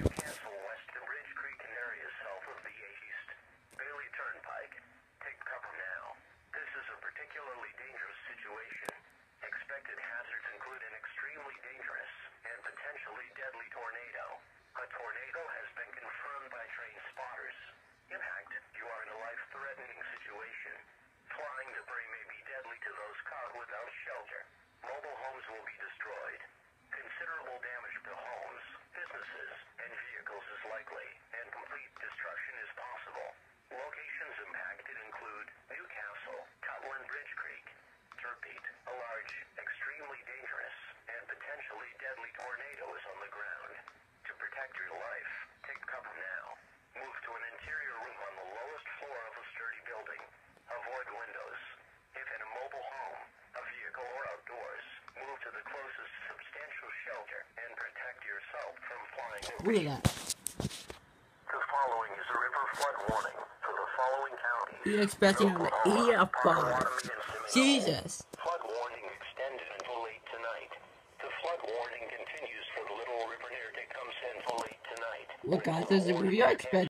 Cancel west of Ridge Creek and areas south of the East Bailey Turnpike. Take cover now. This is a particularly dangerous situation. Expected hazards include an extremely dangerous and potentially deadly tornado. A tornado has been confirmed by train spotters. Impact, you are in a life-threatening situation. Flying debris may be deadly to those caught without shelter. Mobile homes will be destroyed. Considerable damage to homes, businesses, and vehicles is likely, and complete destruction is possible. Locations impacted include Newcastle, Cutland Bridge Creek. To repeat, a large, extremely dangerous, and potentially deadly tornado is on the ground. To protect your life, take cover now. Move to an interior room on the lowest floor of a sturdy building. Avoid windows. If in a mobile home, a vehicle, or outdoors, move to the closest substantial shelter and protect yourself from flying. Look at that. The following is a river flood warning for the following counties. You're expecting an EF3. Jesus. Flood warning extended until late tonight. The flood warning continues for the Little River near Tecumseh until late tonight. Look, guys, there's a review I expect.